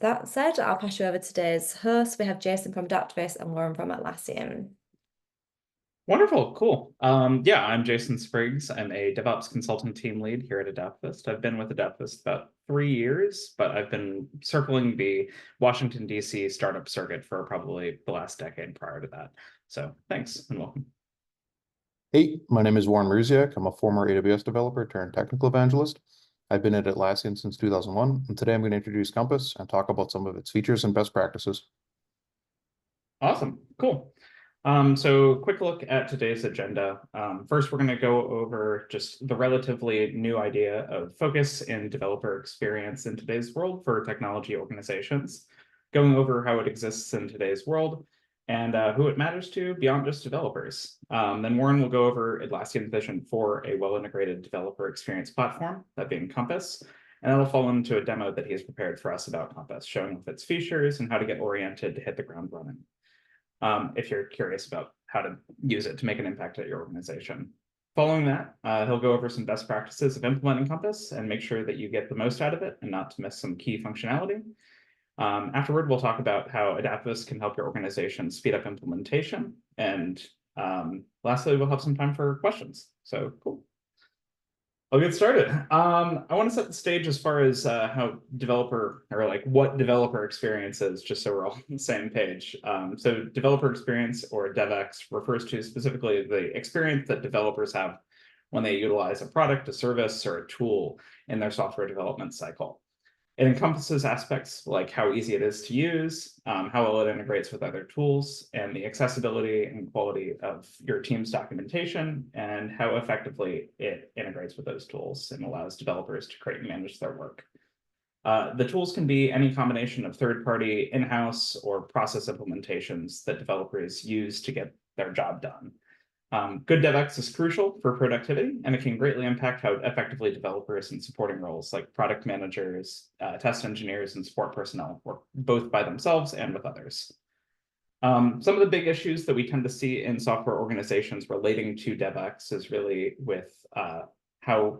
that said, I'll pass you over to today's hosts. We have Jason from Adaptavist and Warren from Atlassian. Wonderful, cool. Yeah, I'm Jason Spriggs. I'm a DevOps Consulting Team Lead here at Adaptavist. I've been with Adaptavist about 3 years, but I've been circling the Washington, D.C. startup circuit for probably the last decade prior to that. So thanks and welcome. Hey, my name is Warren Marusiak. I'm a former AWS developer turned technical evangelist. I've been at Atlassian since 2001, and today I'm going to introduce Compass and talk about some of its features and best practices. Awesome, cool. So quick look at today's agenda. First, we're going to go over just the relatively new idea of focus and developer experience in today's world for technology organizations, going over how it exists in today's world and who it matters to beyond just developers. Then Warren will go over Atlassian's vision for a well-integrated developer experience platform, that being Compass, and that'll fall into a demo that he has prepared for us about Compass, showing off its features and how to get oriented to hit the ground running. If you're curious about how to use it to make an impact at your organization. Following that, he'll go over some best practices of implementing Compass and make sure that you get the most out of it and not to miss some key functionality. Afterward, we'll talk about how Adaptavist can help your organization speed up implementation. And lastly, we'll have some time for questions. So cool. I'll get started. I want to set the stage as far as how developer, or like what developer experience is, just so we're all on the same page. So developer experience, or DevX, refers to specifically the experience that developers have when they utilize a product, a service, or a tool in their software development cycle. It encompasses aspects like how easy it is to use, how well it integrates with other tools, and the accessibility and quality of your team's documentation, and how effectively it integrates with those tools and allows developers to create and manage their work. The tools can be any combination of third-party, in-house, or process implementations that developers use to get their job done. Good DevX is crucial for productivity, and it can greatly impact how effectively developers in supporting roles like product managers, test engineers, and support personnel work both by themselves and with others. Some of the big issues that we tend to see in software organizations relating to DevX is really with how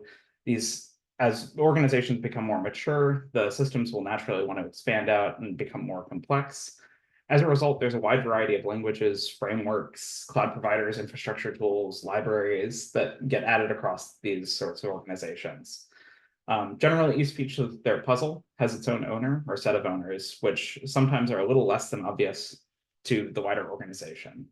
as organizations become more mature, the systems will naturally want to expand out and become more complex. As a result, there's a wide variety of languages, frameworks, cloud providers, infrastructure tools, libraries that get added across these sorts of organizations. Generally, each piece of their puzzle has its own owner or set of owners, which sometimes are a little less than obvious to the wider organization.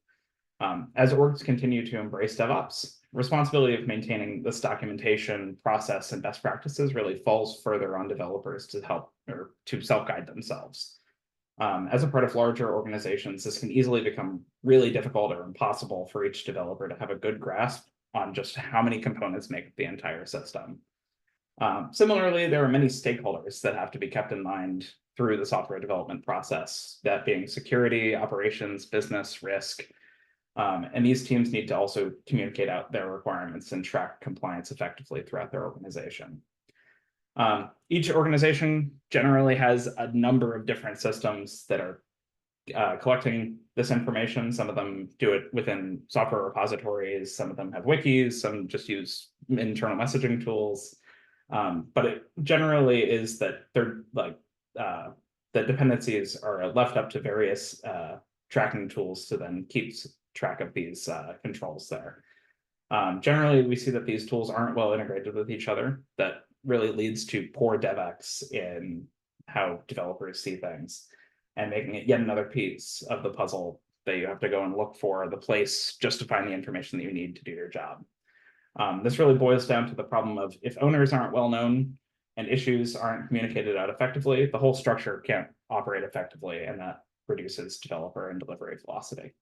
As orgs continue to embrace DevOps, responsibility of maintaining this documentation, process, and best practices really falls further on developers to help or to self-guide themselves. As a part of larger organizations, this can easily become really difficult or impossible for each developer to have a good grasp on just how many components make up the entire system. Similarly, there are many stakeholders that have to be kept in mind through the software development process, that being security, operations, business, risk. And these teams need to also communicate out their requirements and track compliance effectively throughout their organization. Each organization generally has a number of different systems that are collecting this information. Some of them do it within software repositories, some of them have wikis, some just use internal messaging tools. But it generally is that they're like the dependencies are left up to various tracking tools to then keep track of these controls there. Generally, we see that these tools aren't well integrated with each other. That really leads to poor DevX in how developers see things, and making it yet another piece of the puzzle that you have to go and look for the place just to find the information that you need to do your job. This really boils down to the problem of if owners aren't well known and issues aren't communicated out effectively, the whole structure can't operate effectively, and that reduces developer and delivery velocity.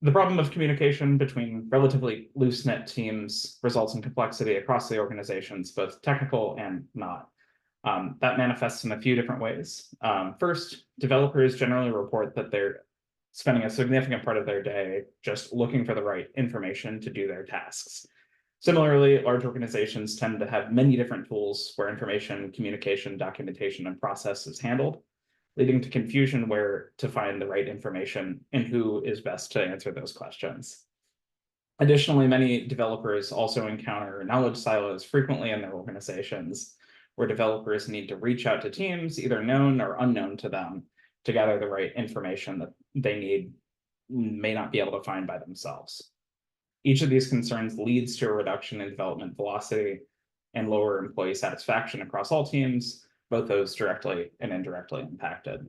The problem of communication between relatively loose-knit teams results in complexity across the organizations, both technical and not. That manifests in a few different ways. First, developers generally report that they're spending a significant part of their day just looking for the right information to do their tasks. Similarly, large organizations tend to have many different tools where information, communication, documentation, and process is handled, leading to confusion where to find the right information and who is best to answer those questions. Additionally, many developers also encounter knowledge silos frequently in their organizations, where developers need to reach out to teams, either known or unknown to them, to gather the right information that they may not be able to find by themselves. Each of these concerns leads to a reduction in development velocity and lower employee satisfaction across all teams, both those directly and indirectly impacted.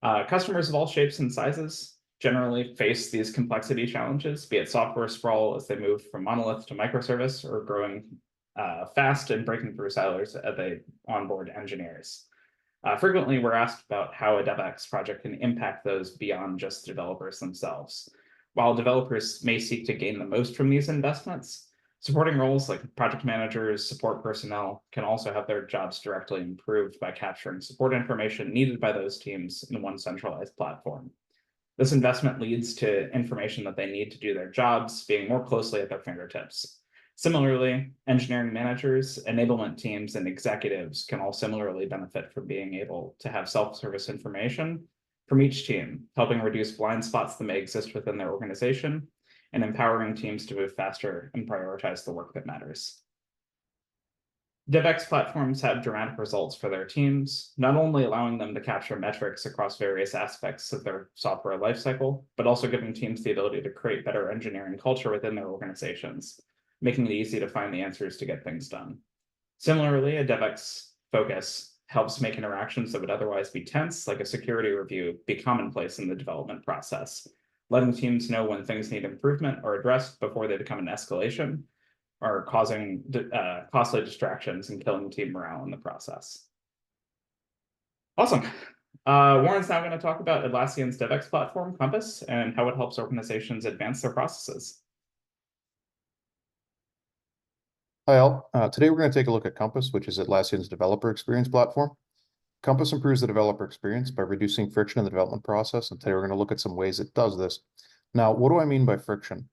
Customers of all shapes and sizes generally face these complexity challenges, be it software sprawl as they move from monolith to microservice, or growing fast and breaking through silos as they onboard engineers. Frequently, we're asked about how a DevOps project can impact those beyond just developers themselves. While developers may seek to gain the most from these investments, supporting roles like project managers, support personnel can also have their jobs directly improved by capturing support information needed by those teams in one centralized platform. This investment leads to information that they need to do their jobs being more closely at their fingertips. Similarly, engineering managers, enablement teams, and executives can all similarly benefit from being able to have self-service information from each team, helping reduce blind spots that may exist within their organization and empowering teams to move faster and prioritize the work that matters. DevOps platforms have dramatic results for their teams, not only allowing them to capture metrics across various aspects of their software lifecycle, but also giving teams the ability to create better engineering culture within their organizations, making it easy to find the answers to get things done. Similarly, a DevOps focus helps make interactions that would otherwise be tense, like a security review, be commonplace in the development process, letting teams know when things need improvement or addressed before they become an escalation, or causing costly distractions and killing team morale in the process. Awesome. Warren's now going to talk about Atlassian's DevOps platform, Compass, and how it helps organizations advance their processes. Hi all. Today we're going to take a look at Compass, which is Atlassian's developer experience platform. Compass improves the developer experience by reducing friction in the development process, and today we're going to look at some ways it does this. Now, what do I mean by friction?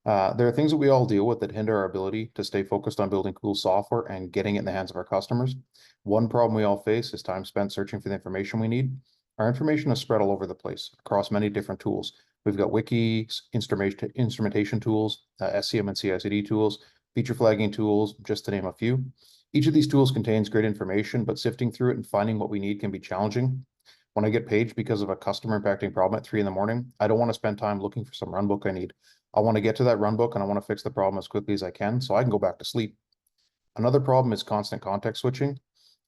There are things that we all deal with that hinder our ability to stay focused on building cool software and getting it in the hands of our customers. One problem we all face is time spent searching for the information we need. Our information is spread all over the place across many different tools. We've got wikis, instrumentation tools, SCM and CI/CD tools, feature flagging tools, just to name a few. Each of these tools contains great information, but sifting through it and finding what we need can be challenging. When I get paged because of a customer impacting problem at 3 in the morning, I don't want to spend time looking for some runbook I need. I want to get to that runbook and I want to fix the problem as quickly as I can so I can go back to sleep. Another problem is constant context switching.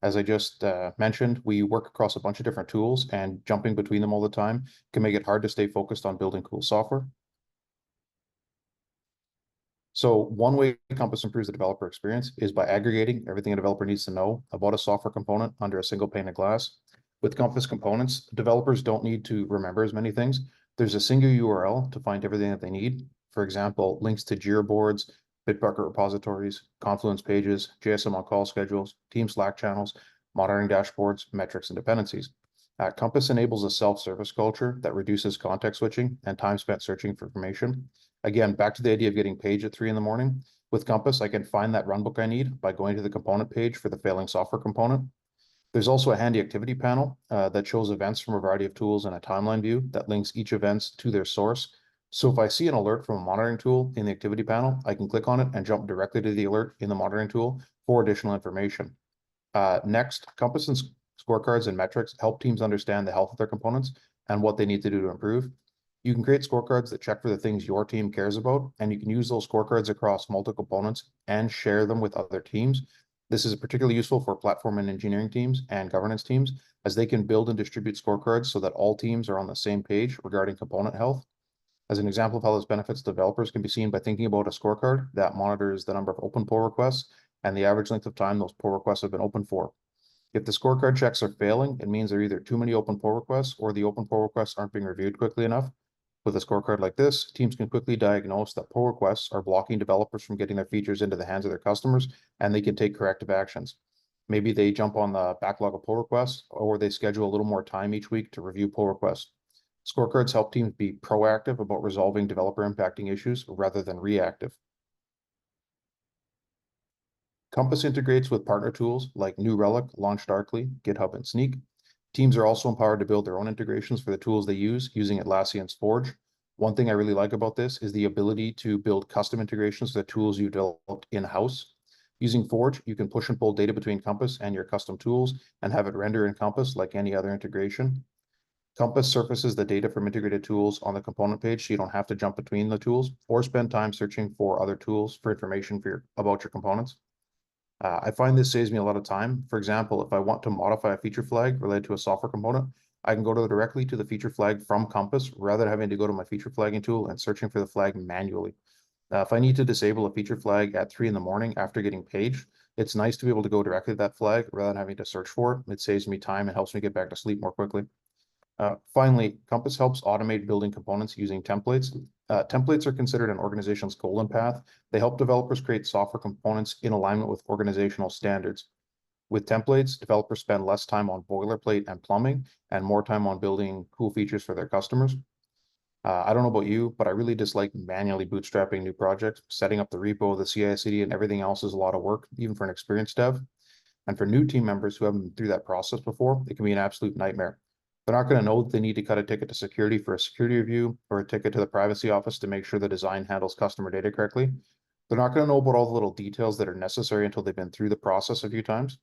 As I just mentioned, we work across a bunch of different tools, and jumping between them all the time can make it hard to stay focused on building cool software. So one way Compass improves the developer experience is by aggregating everything a developer needs to know about a software component under a single pane of glass. With Compass components, developers don't need to remember as many things. There's a single URL to find everything that they need. For example, links to Jira boards, Bitbucket repositories, Confluence pages, JSM on call schedules, team Slack channels, monitoring dashboards, metrics, and dependencies. Compass enables a self-service culture that reduces context switching and time spent searching for information. Again, back to the idea of getting paged at 3 in the morning. With Compass, I can find that runbook I need by going to the component page for the failing software component. There's also a handy activity panel that shows events from a variety of tools in a timeline view that links each events to their source. So if I see an alert from a monitoring tool in the activity panel, I can click on it and jump directly to the alert in the monitoring tool for additional information. Next, Compass and scorecards and metrics help teams understand the health of their components and what they need to do to improve. You can create scorecards that check for the things your team cares about, and you can use those scorecards across multiple components and share them with other teams. This is particularly useful for platform and engineering teams and governance teams, as they can build and distribute scorecards so that all teams are on the same page regarding component health. As an example of how this benefits developers can be seen by thinking about a scorecard that monitors the number of open pull requests and the average length of time those pull requests have been open for. If the scorecard checks are failing, it means there are either too many open pull requests or the open pull requests aren't being reviewed quickly enough. With a scorecard like this, teams can quickly diagnose that pull requests are blocking developers from getting their features into the hands of their customers, and they can take corrective actions. Maybe they jump on the backlog of pull requests, or they schedule a little more time each week to review pull requests. Scorecards help teams be proactive about resolving developer impacting issues rather than reactive. Compass integrates with partner tools like New Relic, LaunchDarkly, GitHub, and Sneak. Teams are also empowered to build their own integrations for the tools they use using Atlassian's Forge. One thing I really like about this is the ability to build custom integrations to the tools you developed in-house. Using Forge, you can push and pull data between Compass and your custom tools and have it render in Compass like any other integration. Compass surfaces the data from integrated tools on the component page, so you don't have to jump between the tools or spend time searching for other tools for information about your components. I find this saves me a lot of time. For example, if I want to modify a feature flag related to a software component, I can go directly to the feature flag from Compass rather than having to go to my feature flagging tool and searching for the flag manually. If I need to disable a feature flag at 3 in the morning after getting paged, it's nice to be able to go directly to that flag rather than having to search for it. It saves me time and helps me get back to sleep more quickly. Finally, Compass helps automate building components using templates. Templates are considered an organization's golden path. They help developers create software components in alignment with organizational standards. With templates, developers spend less time on boilerplate and plumbing and more time on building cool features for their customers. I don't know about you, but I really dislike manually bootstrapping new projects. Setting up the repo, the CI/CD, and everything else is a lot of work, even for an experienced dev. And for new team members who haven't been through that process before, it can be an absolute nightmare. They're not going to know that they need to cut a ticket to security for a security review or a ticket to the privacy office to make sure the design handles customer data correctly. They're not going to know about all the little details that are necessary until they've been through the process a few times.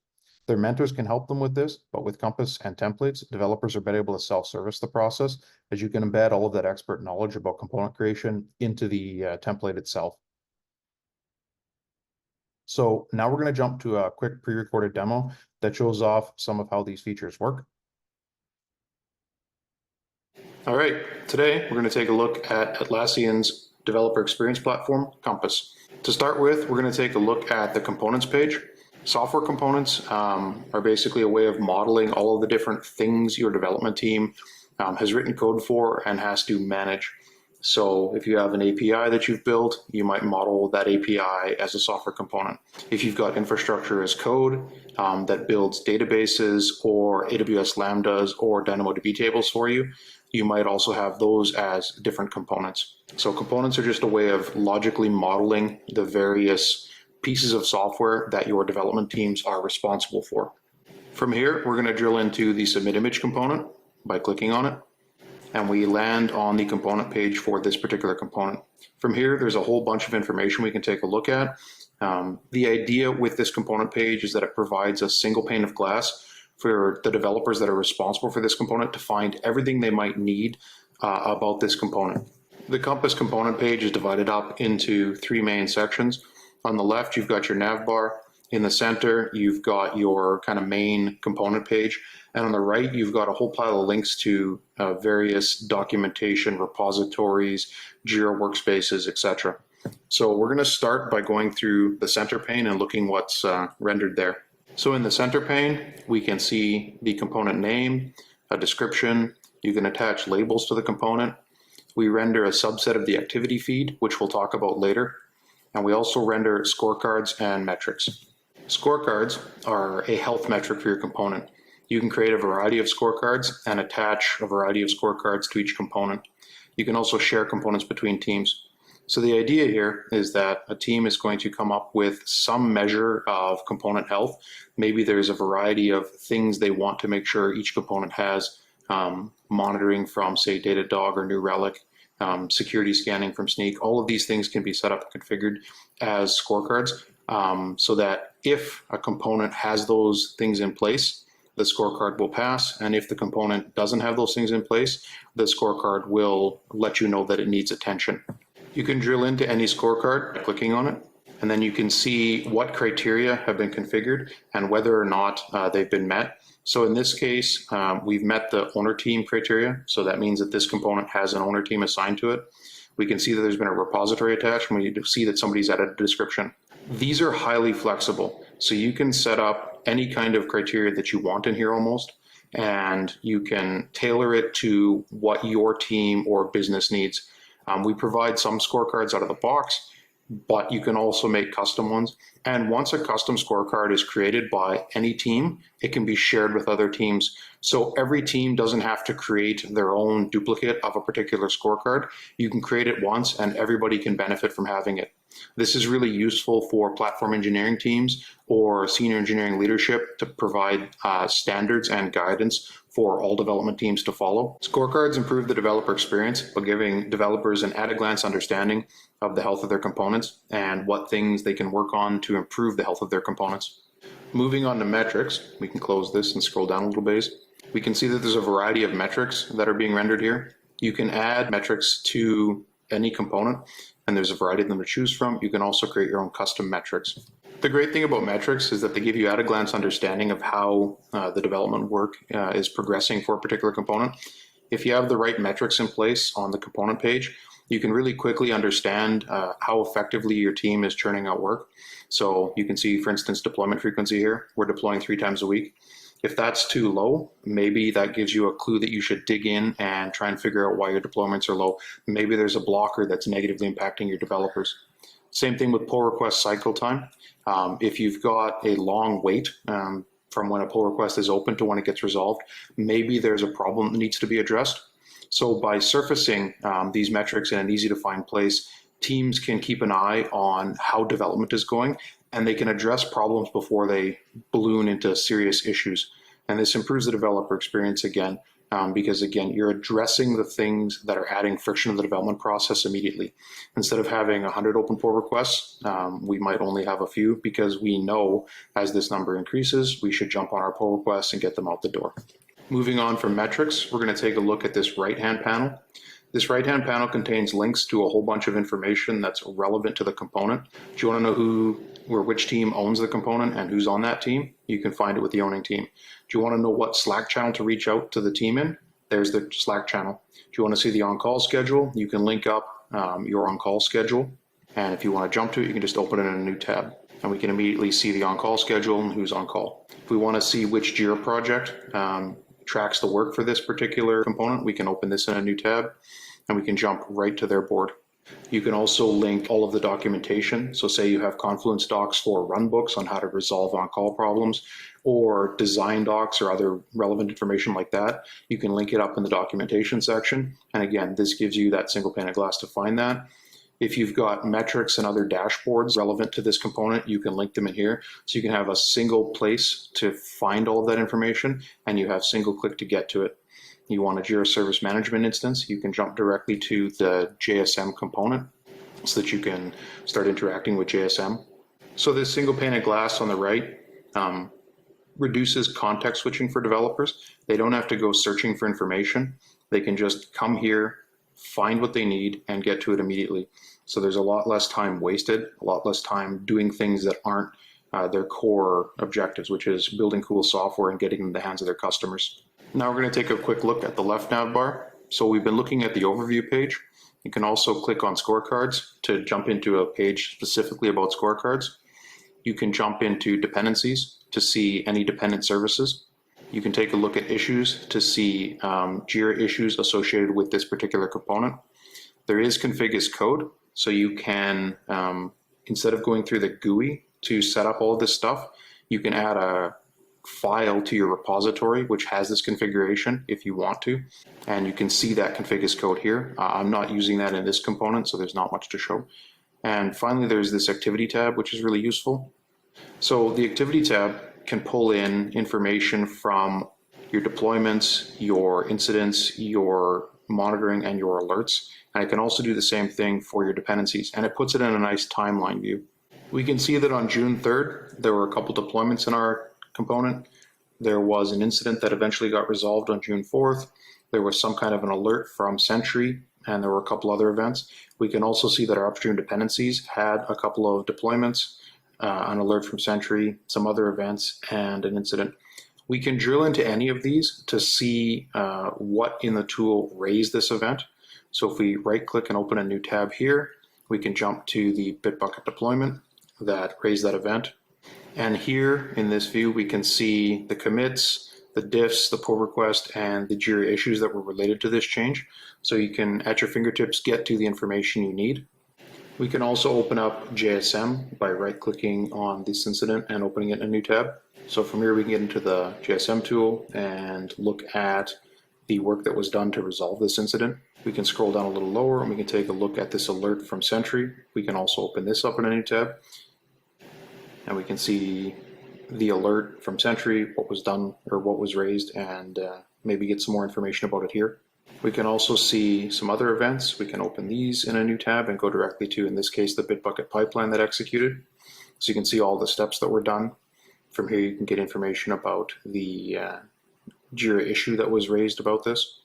Their mentors can help them with this, but with Compass and templates, developers are better able to self-service the process, as you can embed all of that expert knowledge about component creation into the template itself. So now we're going to jump to a quick pre-recorded demo that shows off some of how these features work. All right, today we're going to take a look at Atlassian's developer experience platform, Compass. To start with, we're going to take a look at the components page. Software components are basically a way of modeling all of the different things your development team has written code for and has to manage. So if you have an API that you've built, you might model that API as a software component. If you've got infrastructure as code that builds databases or AWS Lambdas or DynamoDB tables for you, you might also have those as different components. So components are just a way of logically modeling the various pieces of software that your development teams are responsible for. From here, we're going to drill into the submit image component by clicking on it, and we land on the component page for this particular component. From here, there's a whole bunch of information we can take a look at. The idea with this component page is that it provides a single pane of glass for the developers that are responsible for this component to find everything they might need about this component. The Compass component page is divided up into 3 main sections. On the left, you've got your nav bar. In the center, you've got your kind of main component page. And on the right, you've got a whole pile of links to various documentation, repositories, Jira workspaces, etc. So we're going to start by going through the center pane and looking what's rendered there. So in the center pane, we can see the component name, a description. You can attach labels to the component. We render a subset of the activity feed, which we'll talk about later. And we also render scorecards and metrics. Scorecards are a health metric for your component. You can create a variety of scorecards and attach a variety of scorecards to each component. You can also share components between teams. So the idea here is that a team is going to come up with some measure of component health. Maybe there's a variety of things they want to make sure each component has, monitoring from, say, Datadog or New Relic, security scanning from Sneak. All of these things can be set up and configured as scorecards so that if a component has those things in place, the scorecard will pass. And if the component doesn't have those things in place, the scorecard will let you know that it needs attention. You can drill into any scorecard by clicking on it, and then you can see what criteria have been configured and whether or not they've been met. So in this case, we've met the owner team criteria. So that means that this component has an owner team assigned to it. We can see that there's been a repository attached, and we need to see that somebody's added a description. These are highly flexible. So you can set up any kind of criteria that you want in here almost, and you can tailor it to what your team or business needs. We provide some scorecards out of the box, but you can also make custom ones. And once a custom scorecard is created by any team, it can be shared with other teams. So every team doesn't have to create their own duplicate of a particular scorecard. You can create it once and everybody can benefit from having it. This is really useful for platform engineering teams or senior engineering leadership to provide standards and guidance for all development teams to follow. Scorecards improve the developer experience by giving developers an at-a-glance understanding of the health of their components and what things they can work on to improve the health of their components. Moving on to metrics, we can close this and scroll down a little bit. We can see that there's a variety of metrics that are being rendered here. You can add metrics to any component, and there's a variety of them to choose from. You can also create your own custom metrics. The great thing about metrics is that they give you at-a-glance understanding of how the development work is progressing for a particular component. If you have the right metrics in place on the component page, you can really quickly understand how effectively your team is churning out work. So you can see, for instance, deployment frequency here. We're deploying 3 times a week. If that's too low, maybe that gives you a clue that you should dig in and try and figure out why your deployments are low. Maybe there's a blocker that's negatively impacting your developers. Same thing with pull request cycle time. If you've got a long wait from when a pull request is open to when it gets resolved, maybe there's a problem that needs to be addressed. So by surfacing these metrics in an easy to find place, teams can keep an eye on how development is going, and they can address problems before they balloon into serious issues. And this improves the developer experience again, because again, you're addressing the things that are adding friction to the development process immediately. Instead of having 100 open pull requests, we might only have a few, because we know as this number increases, we should jump on our pull requests and get them out the door. Moving on from metrics, we're going to take a look at this right-hand panel. This right-hand panel contains links to a whole bunch of information that's relevant to the component. Do you want to know who or which team owns the component and who's on that team? You can find it with the owning team. Do you want to know what Slack channel to reach out to the team in? There's the Slack channel. Do you want to see the on-call schedule? You can link up your on-call schedule. And if you want to jump to it, you can just open it in a new tab. And we can immediately see the on-call schedule and who's on call. If we want to see which Jira project tracks the work for this particular component, we can open this in a new tab and we can jump right to their board. You can also link all of the documentation. So say you have Confluence docs for runbooks on how to resolve on-call problems, or design docs or other relevant information like that. You can link it up in the documentation section. And again, this gives you that single pane of glass to find that. If you've got metrics and other dashboards relevant to this component, you can link them in here. So you can have a single place to find all of that information, and you have single click to get to it. You want a Jira Service Management instance, you can jump directly to the JSM component so that you can start interacting with JSM. So this single pane of glass on the right reduces context switching for developers. They don't have to go searching for information. They can just come here, find what they need, and get to it immediately. So there's a lot less time wasted, a lot less time doing things that aren't their core objectives, which is building cool software and getting it in the hands of their customers. Now we're going to take a quick look at the left nav bar. So we've been looking at the overview page. You can also click on scorecards to jump into a page specifically about scorecards. You can jump into dependencies to see any dependent services. You can take a look at issues to see Jira issues associated with this particular component. There is config as code, so you can, instead of going through the GUI to set up all of this stuff, you can add a file to your repository which has this configuration if you want to, and you can see that config as code here. I'm not using that in this component, so there's not much to show. And finally, there's this activity tab, which is really useful. So the activity tab can pull in information from your deployments, your incidents, your monitoring, and your alerts. And it can also do the same thing for your dependencies, and it puts it in a nice timeline view. We can see that on June 3rd, there were a couple deployments in our component. There was an incident that eventually got resolved on June 4th. There was some kind of an alert from Sentry, and there were a couple other events. We can also see that our upstream dependencies had a couple of deployments, an alert from Sentry, some other events, and an incident. We can drill into any of these to see what in the tool raised this event. So if we right click and open a new tab here, we can jump to the Bitbucket deployment that raised that event. And here in this view, we can see the commits, the diffs, the pull request, and the Jira issues that were related to this change. So you can, at your fingertips, get to the information you need. We can also open up JSM by right-clicking on this incident and opening it in a new tab. So from here, we can get into the JSM tool and look at the work that was done to resolve this incident. We can scroll down a little lower and we can take a look at this alert from Sentry. We can also open this up in a new tab, and we can see the alert from Sentry, what was done or what was raised, and maybe get some more information about it here. We can also see some other events. We can open these in a new tab and go directly to, in this case, the Bitbucket pipeline that executed. So you can see all the steps that were done. From here, you can get information about the Jira issue that was raised about this.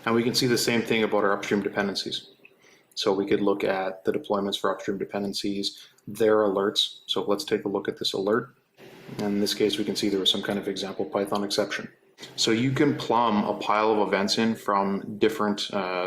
And we can see the same thing about our upstream dependencies. So we could look at the deployments for upstream dependencies, their alerts. So let's take a look at this alert. And in this case, we can see there was some kind of example Python exception. So you can plumb a pile of events in from different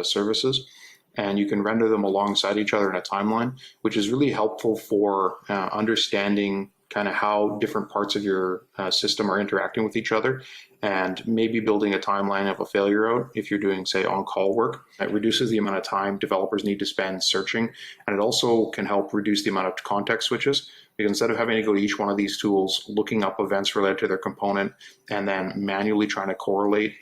services, and you can render them alongside each other in a timeline, which is really helpful for understanding kind of how different parts of your system are interacting with each other, and maybe building a timeline of a failure out if you're doing, say, on-call work. It reduces the amount of time developers need to spend searching, and it also can help reduce the amount of context switches, because instead of having to go to each one of these tools, looking up events related to their component, and then manually trying to correlate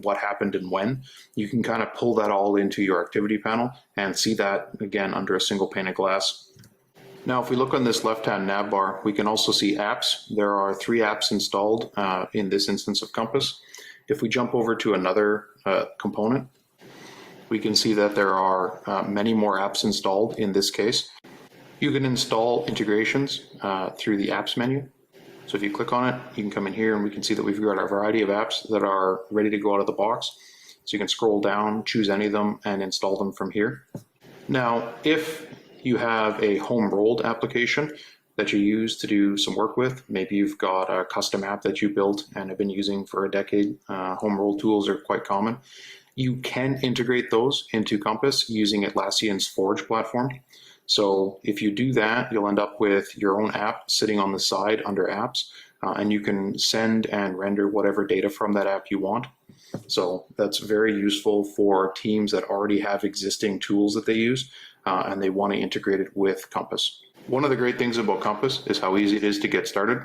what happened and when, you can kind of pull that all into your activity panel and see that, again, under a single pane of glass. Now, if we look on this left-hand nav bar, we can also see apps. There are 3 apps installed in this instance of Compass. If we jump over to another component, we can see that there are many more apps installed in this case. You can install integrations through the apps menu. So if you click on it, you can come in here and we can see that we've got a variety of apps that are ready to go out of the box. So you can scroll down, choose any of them, and install them from here. Now, if you have a home-rolled application that you use to do some work with, maybe you've got a custom app that you built and have been using for a decade, home-rolled tools are quite common. You can integrate those into Compass using Atlassian's Forge platform. So if you do that, you'll end up with your own app sitting on the side under apps, and you can send and render whatever data from that app you want. So that's very useful for teams that already have existing tools that they use, and they want to integrate it with Compass. One of the great things about Compass is how easy it is to get started.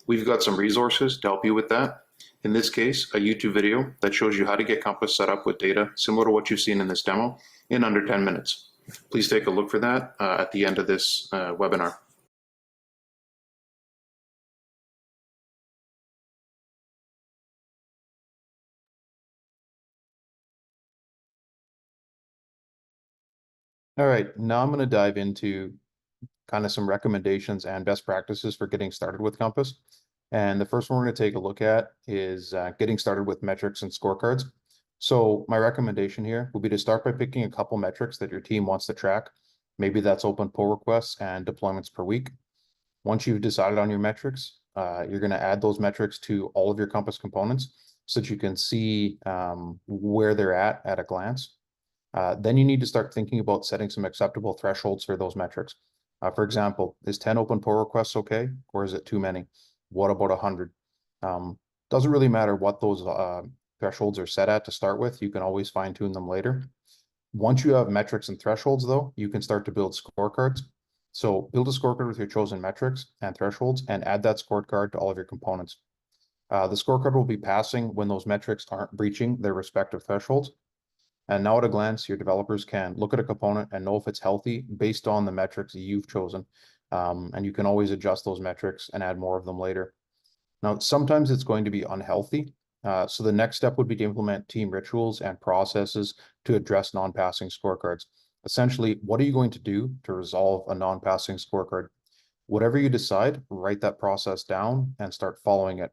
We've got some resources to help you with that. In this case, a YouTube video that shows you how to get Compass set up with data similar to what you've seen in this demo in under 10 minutes. Please take a look for that at the end of this webinar. All right, now I'm going to dive into kind of some recommendations and best practices for getting started with Compass. And the first one we're going to take a look at is getting started with metrics and scorecards. So my recommendation here would be to start by picking a couple metrics that your team wants to track. Maybe that's open pull requests and deployments per week. Once you've decided on your metrics, you're going to add those metrics to all of your Compass components so that you can see where they're at a glance. Then you need to start thinking about setting some acceptable thresholds for those metrics. For example, is 10 open pull requests okay, or is it too many? What about 100? Doesn't really matter what those thresholds are set at to start with. You can always fine tune them later. Once you have metrics and thresholds, though, you can start to build scorecards. So build a scorecard with your chosen metrics and thresholds and add that scorecard to all of your components. The scorecard will be passing when those metrics aren't breaching their respective thresholds. And now at a glance, your developers can look at a component and know if it's healthy based on the metrics you've chosen. And you can always adjust those metrics and add more of them later. Now, sometimes it's going to be unhealthy. So the next step would be to implement team rituals and processes to address non-passing scorecards. Essentially, what are you going to do to resolve a non-passing scorecard? Whatever you decide, write that process down and start following it.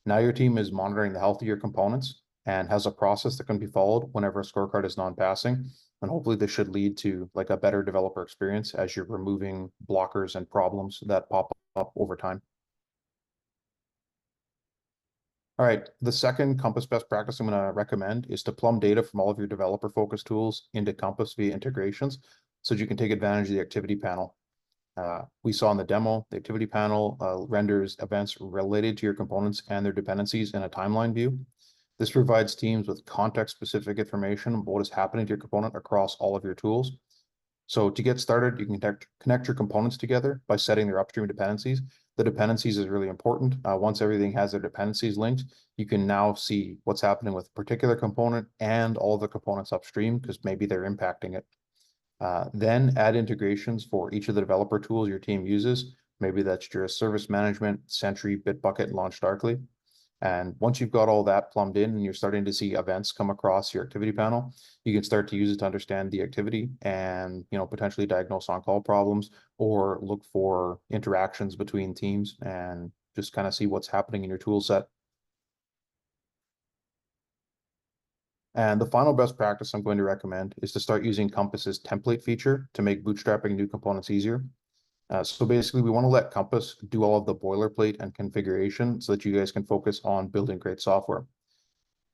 Now your team is monitoring the health of your components and has a process that can be followed whenever a scorecard is non-passing. And hopefully this should lead to like a better developer experience as you're removing blockers and problems that pop up over time. All right, the second Compass best practice I'm going to recommend is to plumb data from all of your developer-focused tools into Compass via integrations so that you can take advantage of the activity panel. We saw in the demo, the activity panel renders events related to your components and their dependencies in a timeline view. This provides teams with context-specific information about what is happening to your component across all of your tools. So to get started, you can connect your components together by setting their upstream dependencies. The dependencies is really important. Once everything has their dependencies linked, you can now see what's happening with a particular component and all the components upstream, because maybe they're impacting it. Then add integrations for each of the developer tools your team uses. Maybe that's Jira Service Management, Sentry, Bitbucket, and LaunchDarkly. And once you've got all that plumbed in and you're starting to see events come across your activity panel, you can start to use it to understand the activity and, potentially diagnose on-call problems or look for interactions between teams and just kind of see what's happening in your tool set. And the final best practice I'm going to recommend is to start using Compass's template feature to make bootstrapping new components easier. So basically, we want to let Compass do all of the boilerplate and configuration so that you guys can focus on building great software.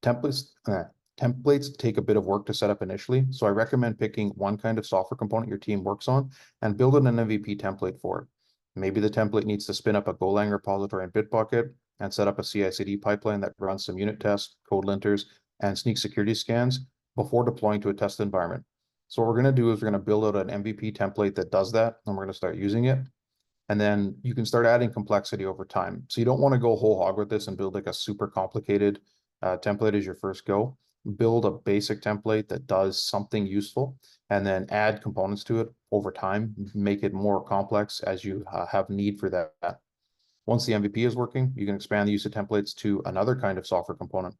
Templates take a bit of work to set up initially, so I recommend picking one kind of software component your team works on and building an MVP template for it. Maybe the template needs to spin up a Golang repository in Bitbucket and set up a CI/CD pipeline that runs some unit tests, code linters, and sneak security scans before deploying to a test environment. So what we're going to do is we're going to build out an MVP template that does that, and we're going to start using it. And then you can start adding complexity over time. So you don't want to go whole hog with this and build like a super complicated template as your first go. Build a basic template that does something useful, and then add components to it over time. Make it more complex as you have need for that. Once the MVP is working, you can expand the use of templates to another kind of software component.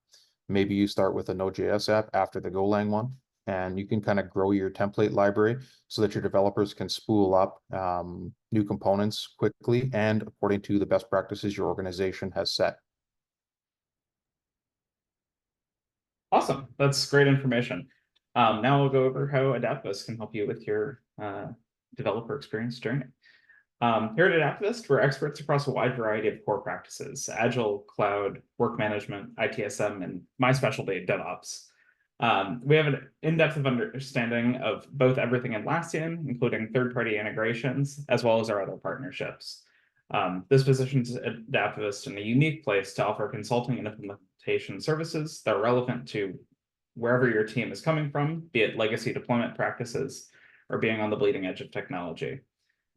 Maybe you start with a Node.js app after the Golang one, and you can kind of grow your template library so that your developers can spool up new components quickly and according to the best practices your organization has set. Awesome. That's great information. Now we'll go over how Adaptavist can help you with your developer experience journey. Here at Adaptavist, we're experts across a wide variety of core practices: Agile, Cloud, Work Management, ITSM, and my specialty, DevOps. We have an in-depth understanding of both everything Atlassian, including third-party integrations, as well as our other partnerships. This positions Adaptavist in a unique place to offer consulting and implementation services that are relevant to wherever your team is coming from, be it legacy deployment practices or being on the bleeding edge of technology.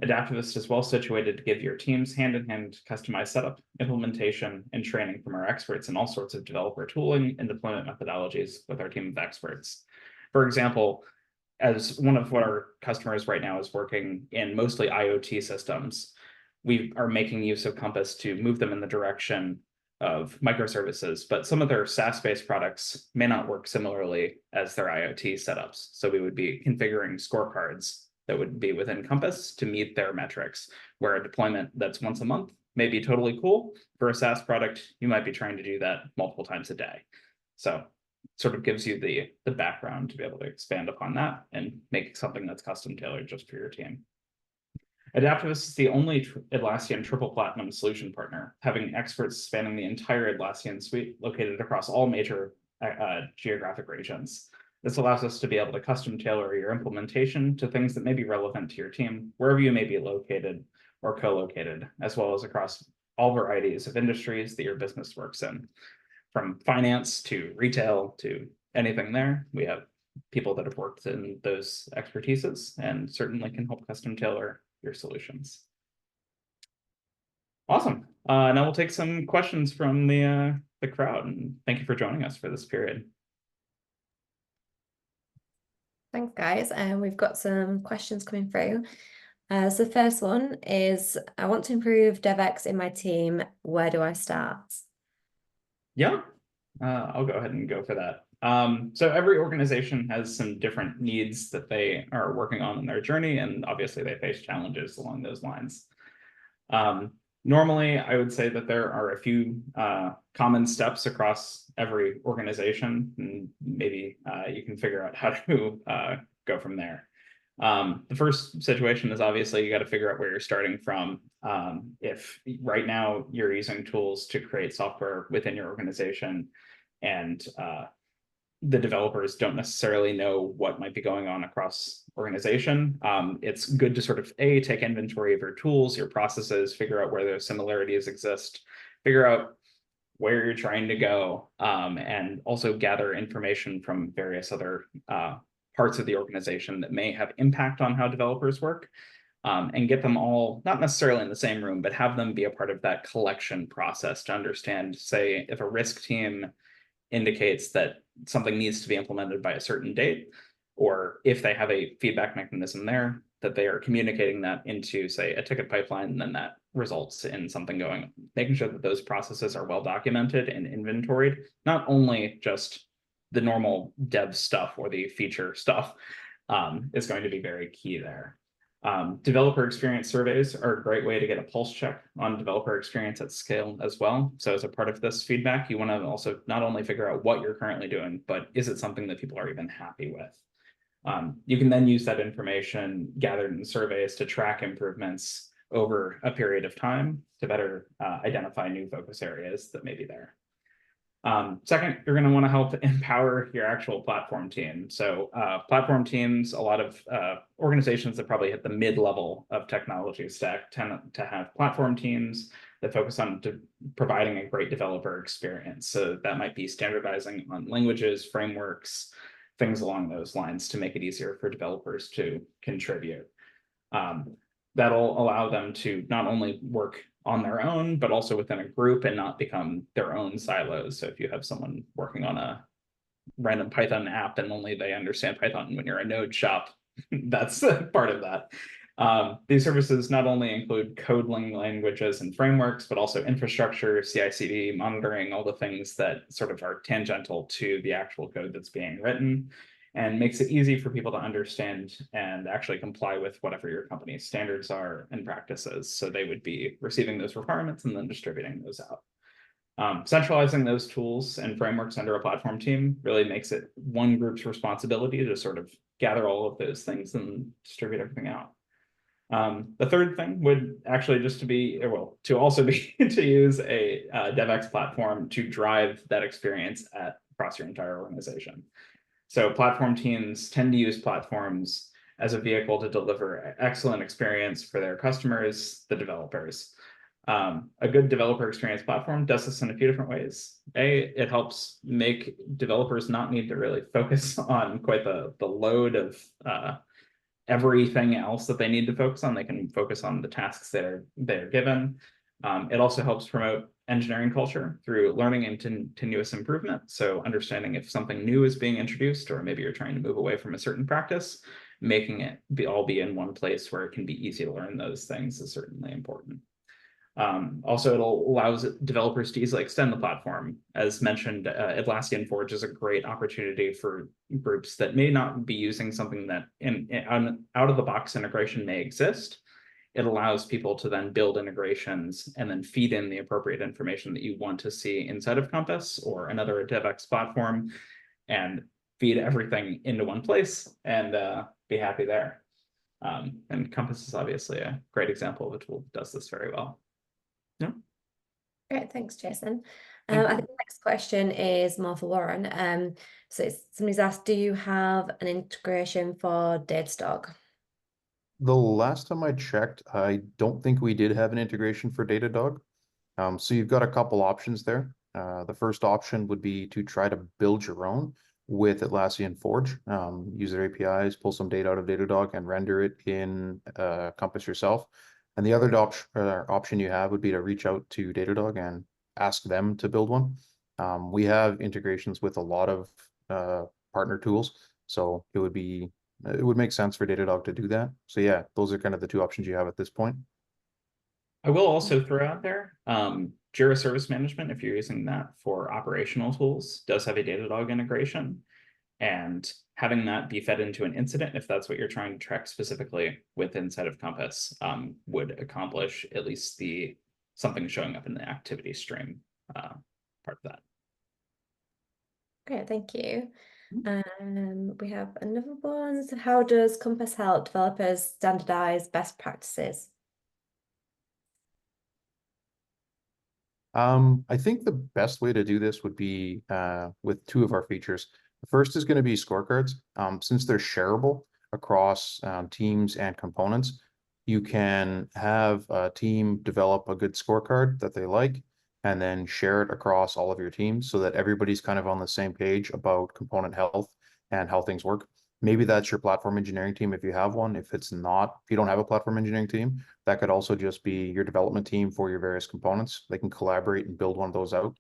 Adaptavist is well situated to give your teams hand-in-hand customized setup, implementation, and training from our experts in all sorts of developer tooling and deployment methodologies with our team of experts. For example, as one of our customers right now is working in mostly IoT systems, we are making use of Compass to move them in the direction of microservices, but some of their SaaS-based products may not work similarly as their IoT setups. So we would be configuring scorecards that would be within Compass to meet their metrics, where a deployment that's once a month may be totally cool. For a SaaS product, you might be trying to do that multiple times a day. So sort of gives you the background to be able to expand upon that and make something that's custom tailored just for your team. Adaptavist is the only Atlassian triple platinum solution partner, having experts spanning the entire Atlassian suite located across all major geographic regions. This allows us to be able to custom tailor your implementation to things that may be relevant to your team, wherever you may be located or co-located, as well as across all varieties of industries that your business works in. From finance to retail to anything there, we have people that have worked in those expertises and certainly can help custom tailor your solutions. Awesome. Now we'll take some questions from the crowd, and thank you for joining us for this period. Thanks, guys. We've got some questions coming through. So the first one is, I want to improve DevX in my team. Where do I start? Yeah, I'll go ahead and go for that. So every organization has some different needs that they are working on in their journey, and obviously they face challenges along those lines. Normally, I would say that there are a few common steps across every organization, and maybe you can figure out how to go from there. The first situation is obviously you got to figure out where you're starting from. If right now you're using tools to create software within your organization and the developers don't necessarily know what might be going on across organization, it's good to sort of take inventory of your tools, your processes, figure out where those similarities exist, figure out where you're trying to go, and also gather information from various other parts of the organization that may have impact on how developers work. and get them all, not necessarily in the same room, but have them be a part of that collection process to understand, say, if a risk team indicates that something needs to be implemented by a certain date, or if they have a feedback mechanism there, that they are communicating that into, say, a ticket pipeline, and then that results in something going, making sure that those processes are well documented and inventoried, not only just the normal dev stuff or the feature stuff, is going to be very key there. Developer experience surveys are a great way to get a pulse check on developer experience at scale as well. So as a part of this feedback, you want to also not only figure out what you're currently doing, but is it something that people are even happy with? You can then use that information gathered in surveys to track improvements over a period of time to better identify new focus areas that may be there. Second, you're going to want to help empower your actual platform team. So platform teams, a lot of organizations that probably hit the mid-level of technology stack tend to have platform teams that focus on providing a great developer experience. So that might be standardizing on languages, frameworks, things along those lines to make it easier for developers to contribute. That'll allow them to not only work on their own, but also within a group and not become their own silos. So if you have someone working on a random Python app and only they understand Python when you're a Node shop, that's part of that. These services not only include coding languages and frameworks, but also infrastructure, CI/CD, monitoring, all the things that sort of are tangential to the actual code that's being written, and makes it easy for people to understand and actually comply with whatever your company's standards are and practices. So they would be receiving those requirements and then distributing those out. Centralizing those tools and frameworks under a platform team really makes it one group's responsibility to sort of gather all of those things and distribute everything out. The third thing would actually just to be, well, to also be to use a DevX platform to drive that experience across your entire organization. So platform teams tend to use platforms as a vehicle to deliver excellent experience for their customers, the developers. A good developer experience platform does this in a few different ways. It helps make developers not need to really focus on quite the load of everything else that they need to focus on. They can focus on the tasks that they're given. It also helps promote engineering culture through learning and continuous improvement. So understanding if something new is being introduced, or maybe you're trying to move away from a certain practice, making it all be in one place where it can be easy to learn those things is certainly important. Also, it allows developers to easily extend the platform. As mentioned, Atlassian Forge is a great opportunity for groups that may not be using something that out-of-the-box integration may exist. It allows people to then build integrations and then feed in the appropriate information that you want to see inside of Compass or another DevX platform, and feed everything into one place and be happy there. And Compass is obviously a great example of a tool that does this very well. Yeah. Great, thanks, Jason. Thank I you. think the next question is more for Warren. So somebody's asked, do you have an integration for Datadog? The last time I checked, I don't think we did have an integration for Datadog. So you've got a couple options there. The first option would be to try to build your own with Atlassian Forge. Use their APIs, pull some data out of Datadog and render it in Compass yourself. And the other option you have would be to reach out to Datadog and ask them to build one. We have integrations with a lot of partner tools, so it would make sense for Datadog to do that. So yeah, those are kind of the two options you have at this point. I will also throw out there, Jira Service Management, if you're using that for operational tools, does have a Datadog integration. And having that be fed into an incident, if that's what you're trying to track specifically with inside of Compass, would accomplish at least something showing up in the activity stream part of that. Great, thank you. We have another one. So how does Compass help developers standardize best practices? I think the best way to do this would be with two of our features. The first is going to be scorecards. Since they're shareable across teams and components, you can have a team develop a good scorecard that they like, and then share it across all of your teams so that everybody's kind of on the same page about component health and how things work. Maybe that's your platform engineering team if you have one. If it's not, if you don't have a platform engineering team, that could also just be your development team for your various components. They can collaborate and build one of those out.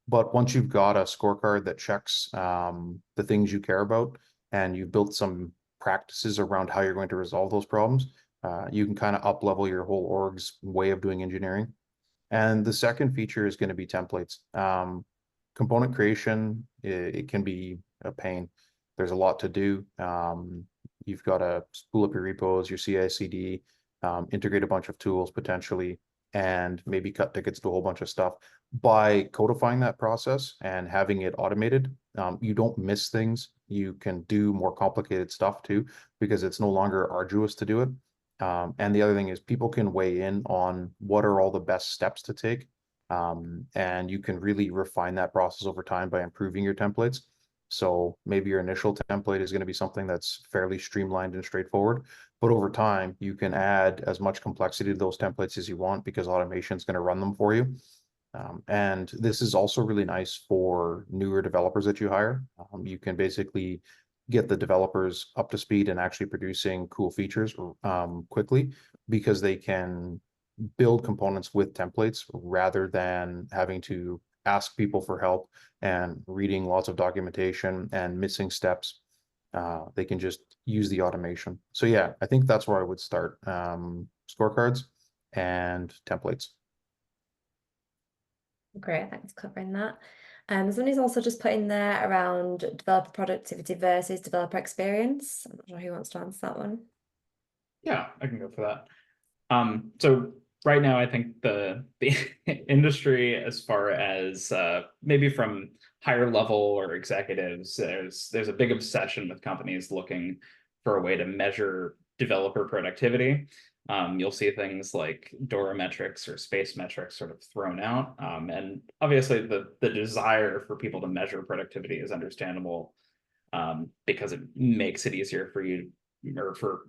But once you've got a scorecard that checks the things you care about, and you've built some practices around how you're going to resolve those problems, you can kind of up level your whole org's way of doing engineering. And the second feature is going to be templates. Component creation, it can be a pain. There's a lot to do. You've got to spool up your repos, your CI/CD, integrate a bunch of tools potentially, and maybe cut tickets to a whole bunch of stuff. By codifying that process and having it automated, you don't miss things. You can do more complicated stuff too, because it's no longer arduous to do it. And the other thing is people can weigh in on what are all the best steps to take. And you can really refine that process over time by improving your templates. So maybe your initial template is going to be something that's fairly streamlined and straightforward, but over time you can add as much complexity to those templates as you want because automation is going to run them for you. And this is also really nice for newer developers that you hire. You can basically get the developers up to speed and actually producing cool features quickly because they can build components with templates rather than having to ask people for help and reading lots of documentation and missing steps. They can just use the automation. So yeah, I think that's where I would start. Scorecards and templates. Great, thanks for covering that. Somebody's also just put in there around developer productivity versus developer experience. I'm not sure who wants to answer that one. Yeah, I can go for that. So right now, I think the industry, as far as maybe from higher level or executives, there's a big obsession with companies looking for a way to measure developer productivity. You'll see things like DORA metrics or space metrics sort of thrown out. And obviously the desire for people to measure productivity is understandable because it makes it easier for you or for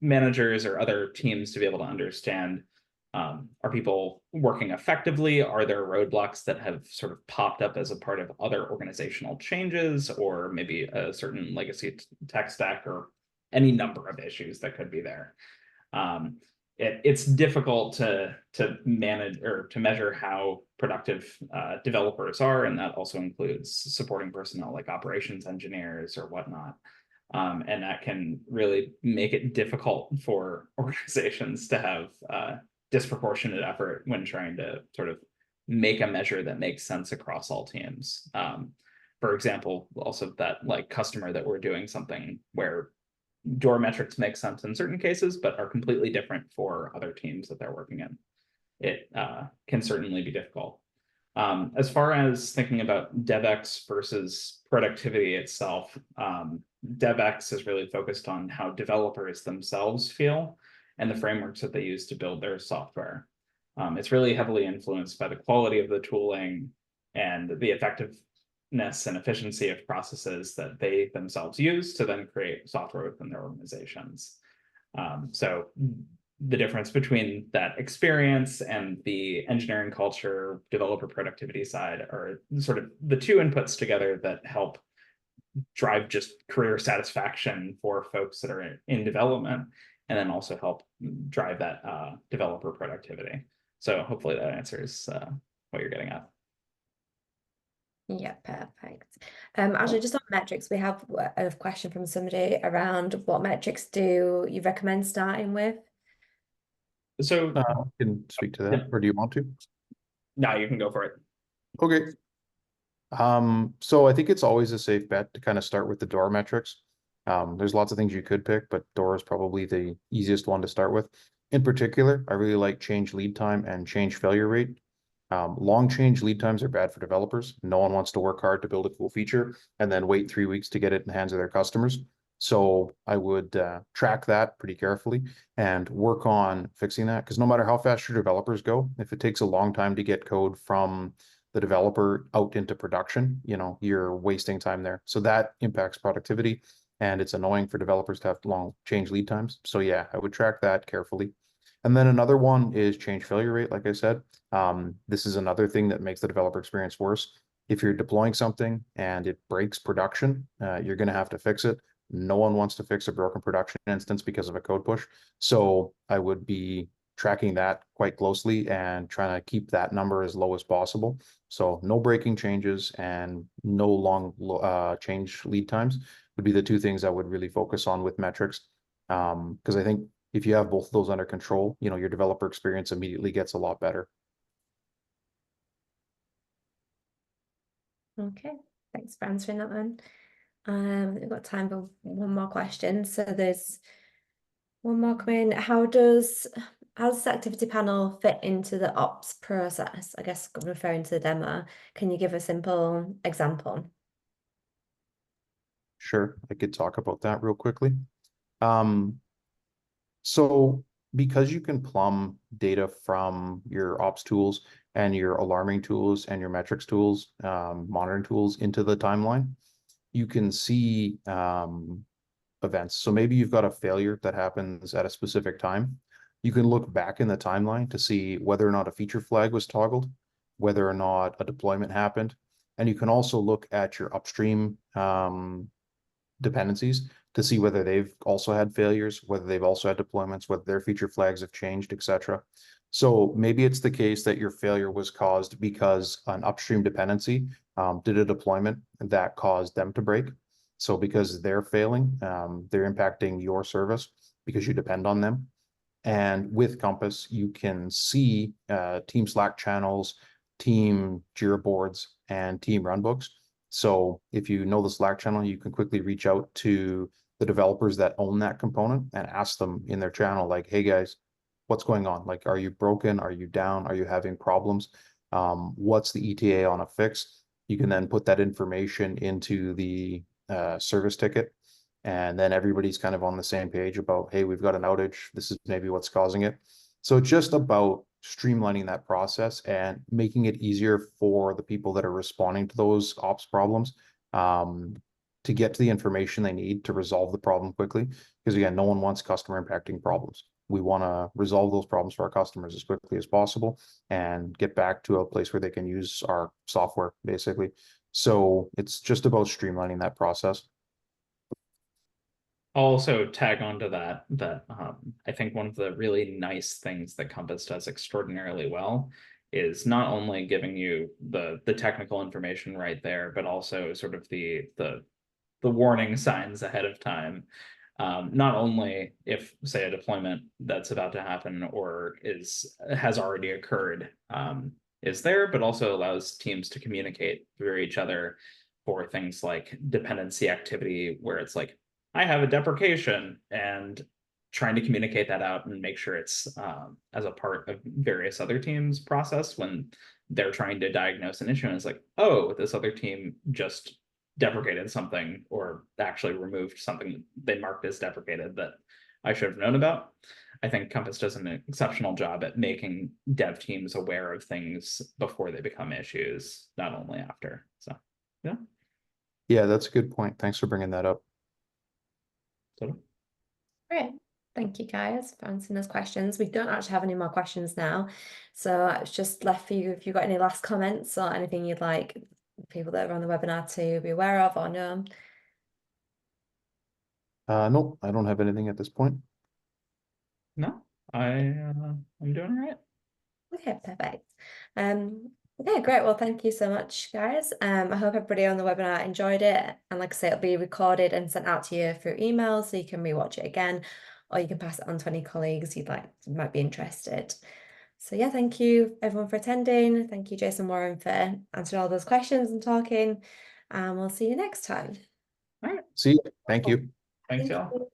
managers or other teams to be able to understand, are people working effectively? Are there roadblocks that have sort of popped up as a part of other organizational changes, or maybe a certain legacy tech stack, or any number of issues that could be there? It's difficult to manage or to measure how productive developers are, and that also includes supporting personnel like operations engineers or whatnot. And that can really make it difficult for organizations to have disproportionate effort when trying to sort of make a measure that makes sense across all teams. For example, also that like customer that we're doing something where DORA metrics make sense in certain cases, but are completely different for other teams that they're working in. It can certainly be difficult. As far as thinking about DevX versus productivity itself, DevX is really focused on how developers themselves feel and the frameworks that they use to build their software. It's really heavily influenced by the quality of the tooling and the effectiveness and efficiency of processes that they themselves use to then create software within their organizations. So the difference between that experience and the engineering culture, developer productivity side are sort of the two inputs together that help drive just career satisfaction for folks that are in development, and then also help drive that developer productivity. So hopefully that answers what you're getting at. Yeah, perfect. Actually, just on metrics, we have a question from somebody around what metrics do you recommend starting with? So I can speak to that, or do you want to? no, you can go for it. Okay. So I think it's always a safe bet to kind of start with the DORA metrics. There's lots of things you could pick, but DORA is probably the easiest one to start with. In particular, I really like change lead time and change failure rate. Long change lead times are bad for developers. No one wants to work hard to build a cool feature and then wait 3 weeks to get it in the hands of their customers. So I would track that pretty carefully and work on fixing that, because no matter how fast your developers go, if it takes a long time to get code from the developer out into production, you're wasting time there. So that impacts productivity, and it's annoying for developers to have long change lead times. So yeah, I would track that carefully. And then another one is change failure rate. Like I said, this is another thing that makes the developer experience worse. If you're deploying something and it breaks production, you're going to have to fix it. No one wants to fix a broken production instance because of a code push. So I would be tracking that quite closely and trying to keep that number as low as possible. So no breaking changes and no long change lead times would be the two things I would really focus on with metrics. Because I think if you have both of those under control, you know, your developer experience immediately gets a lot better. Okay, thanks for answering that one. We've got time for one more question. So there's one more coming. How does this activity panel fit into the ops process? I guess referring to the demo. Can you give a simple example? Sure, I could talk about that real quickly. So because you can plumb data from your ops tools and your alarming tools and your metrics tools, monitoring tools into the timeline, you can see events. So maybe you've got a failure that happens at a specific time. You can look back in the timeline to see whether or not a feature flag was toggled, whether or not a deployment happened. And you can also look at your upstream dependencies to see whether they've also had failures, whether they've also had deployments, whether their feature flags have changed, etc. So maybe it's the case that your failure was caused because an upstream dependency did a deployment that caused them to break. So because they're failing, they're impacting your service because you depend on them. And with Compass, you can see team Slack channels, team Jira boards, and team runbooks. So if you know the Slack channel, you can quickly reach out to the developers that own that component and ask them in their channel, like, hey guys, what's going on? Like, are you broken? Are you down? Are you having problems? What's the ETA on a fix? You can then put that information into the service ticket. And then everybody's kind of on the same page about, hey, we've got an outage. This is maybe what's causing it. So just about streamlining that process and making it easier for the people that are responding to those ops problems to get to the information they need to resolve the problem quickly. Because again, no one wants customer impacting problems. We want to resolve those problems for our customers as quickly as possible and get back to a place where they can use our software, basically. So it's just about streamlining that process. I'll also tag onto that I think one of the really nice things that Compass does extraordinarily well is not only giving you the technical information right there, but also sort of the warning signs ahead of time. Not only if, say, a deployment that's about to happen or has already occurred is there, but also allows teams to communicate through each other for things like dependency activity, where it's like, I have a deprecation, and trying to communicate that out and make sure it's as a part of various other teams' process when they're trying to diagnose an issue. And it's like, oh, this other team just deprecated something or actually removed something they marked as deprecated that I should have known about. I think Compass does an exceptional job at making dev teams aware of things before they become issues, not only after. So, yeah. Yeah, that's a good point. Thanks for bringing that up. Great. Thank you guys for answering those questions. We don't actually have any more questions now. So it's just left for you if you've got any last comments or anything you'd like people that are on the webinar to be aware of or know. No, I don't have anything at this point. No, I'm doing all right. Okay, perfect. Okay, great. Well, thank you so much, guys. I hope everybody on the webinar enjoyed it. And like I say, it'll be recorded and sent out to you through email, so you can rewatch it again, or you can pass it on to any colleagues you might be interested. So yeah, thank you everyone for attending. Thank you, Jason, Warren, for answering all those questions and talking. And we'll see you next time. All right. See you. Thank you. Thanks, y'all.